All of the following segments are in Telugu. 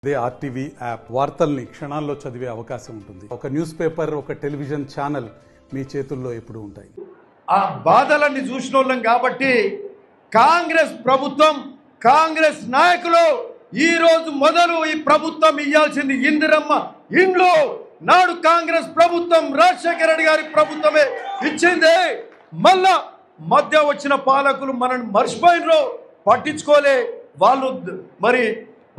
దే ఆర్టీవీ యాప్ వార్తల్ని క్షణాల్లో చదివే అవకాశం ఉంటుంది. ఒక న్యూస్ పేపర్, ఒక టెలివిజన్ ఛానల్ మీ చేతుల్లో ఎప్పుడూ ఉంటాయి. ఆ బాధలన్నీ చూసినోళ్ళం కాబట్టి కాంగ్రెస్ ప్రభుత్వం, కాంగ్రెస్ నాయకులు ఈ రోజు మొదలు ఈ ప్రభుత్వం ఇయ్యాల్సింది ఇందిరమ్మ ఇండ్లు. నాడు కాంగ్రెస్ ప్రభుత్వం రాజశేఖర రెడ్డి గారి ప్రభుత్వమే ఇచ్చింది. మళ్ళా మధ్య వచ్చిన పాలకులు మనల్ని మర్చిపోయినరు, పట్టించుకోలే. వాళ్ళు మరి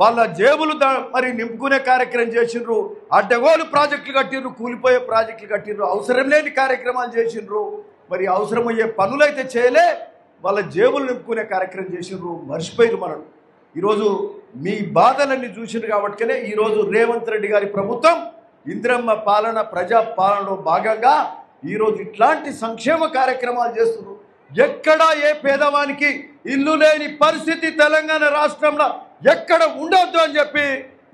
వాళ్ళ జేబులు మరి నింపుకునే కార్యక్రమం చేసిండ్రు. అడ్డగోలు ప్రాజెక్టులు కట్టిండ్రు, కూలిపోయే ప్రాజెక్టులు కట్టిండ్రు, అవసరం లేని కార్యక్రమాలు చేసిండ్రు. మరి అవసరమయ్యే పనులైతే చేయలే, వాళ్ళ జేబులు నింపుకునే కార్యక్రమం చేసిండ్రు, మర్చిపోయారు మనం. ఈరోజు మీ బాధలన్నీ చూసిండ్రు కాబట్టినే ఈరోజు రేవంత్ రెడ్డి గారి ప్రభుత్వం ఇందిరమ్మ పాలన, ప్రజా పాలనలో భాగంగా ఈరోజు ఇట్లాంటి సంక్షేమ కార్యక్రమాలు చేస్తున్నారు. ఎక్కడ ఏ పేదవానికి ఇల్లు లేని పరిస్థితి తెలంగాణ రాష్ట్రంలో ఎక్కడ ఉండొద్దు అని చెప్పి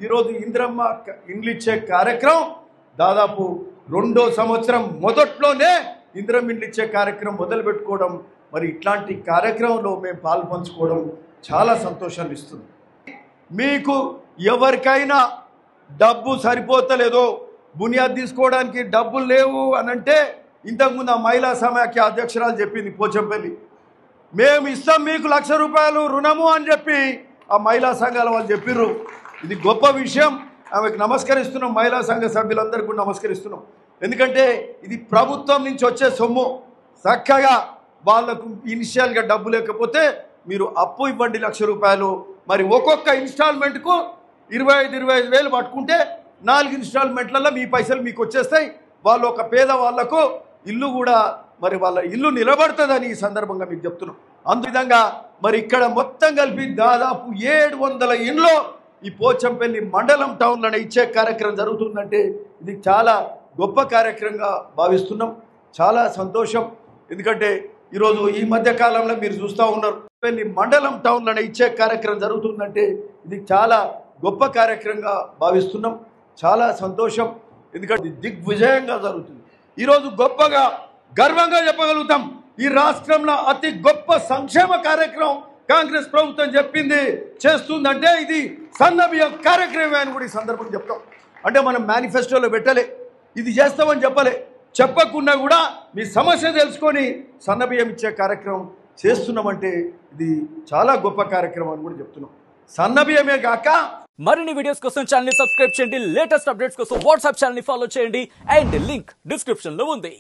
ఈరోజు ఇందిరమ్మ ఇండ్లు ఇచ్చే కార్యక్రమం దాదాపు 2వ సంవత్సరం మొదట్లోనే ఇందిరమ్మ ఇండ్లు ఇచ్చే కార్యక్రమం మొదలుపెట్టుకోవడం, మరి ఇట్లాంటి కార్యక్రమంలో మేము పాలు పంచుకోవడం చాలా సంతోషాన్ని ఇస్తుంది. మీకు ఎవరికైనా డబ్బు సరిపోతలేదో, బునియాద్ తీసుకోవడానికి డబ్బులు లేవు అని అంటే, ఇంతకుముందు ఆ మహిళా సమాఖ్య అధ్యక్షురాలు చెప్పింది పోచంపల్లి, మేము ఇస్తాం మీకు ₹1,00,000 రుణము అని చెప్పి ఆ మహిళా సంఘాల వాళ్ళు చెప్పిర్రు. ఇది గొప్ప విషయం. ఆమెకు నమస్కరిస్తున్నాం, మహిళా సంఘ సభ్యులందరికీ కూడా నమస్కరిస్తున్నాం. ఎందుకంటే ఇది ప్రభుత్వం నుంచి వచ్చే సొమ్ము. చక్కగా వాళ్లకు ఇనిషియల్గా డబ్బు లేకపోతే మీరు అప్పు ఇవ్వండి ₹1,00,000. మరి ఒక్కొక్క ఇన్స్టాల్మెంట్కు 25,000 పట్టుకుంటే 4 ఇన్స్టాల్మెంట్లలో మీ పైసలు మీకు వచ్చేస్తాయి. వాళ్ళు ఒక పేద వాళ్లకు ఇల్లు కూడా మరి వాళ్ళ ఇల్లు నిలబడుతుందని ఈ సందర్భంగా మీకు చెప్తున్నాం. అందువిధంగా మరి ఇక్కడ మొత్తం కలిపి దాదాపు 700 ఇండ్లు ఈ పోచంపల్లి మండలం టౌన్లోనే ఇచ్చే కార్యక్రమం జరుగుతుందంటే ఇది చాలా గొప్ప కార్యక్రమంగా భావిస్తున్నాం. చాలా సంతోషం. ఎందుకంటే ఈరోజు ఈ మధ్య కాలంలో మీరు చూస్తూ ఉన్నారు, మండలం టౌన్లోనే ఇచ్చే కార్యక్రమం జరుగుతుందంటే ఇది చాలా గొప్ప కార్యక్రమంగా భావిస్తున్నాం. చాలా సంతోషం. ఎందుకంటే దిగ్విజయంగా జరుగుతుంది. ఈరోజు గొప్పగా గర్వంగా చెప్పగలుగుతాం, ఈ రాష్ట్రంలో అతి గొప్ప సంక్షేమ కార్యక్రమం కాంగ్రెస్ ప్రభుత్వం చెప్పింది చేస్తుందంటే ఇది సన్నబియ్యం కార్యక్రమం అని కూడా ఈ సందర్భంగా చెప్తాం. అంటే మనం మేనిఫెస్టోలో పెట్టలే, ఇది చేస్తామని చెప్పలే, చెప్పకుండా కూడా మీ సమస్య తెలుసుకొని సన్నబియ్యం ఇచ్చే కార్యక్రమం చేస్తున్నామంటే ఇది చాలా గొప్ప కార్యక్రమం అని కూడా చెప్తున్నాం. సన్నబియ్యమే కాక మరిన్ని వీడియోస్ కోసం ఛానల్ ని సబ్స్క్రైబ్ చేయండి. లేటెస్ట్ అప్డేట్స్ కోసం వాట్సాప్ ఛానల్ ని ఫాలో చేయండి. అండ్ లింక్ డిస్క్రిప్షన్ లో ఉంది.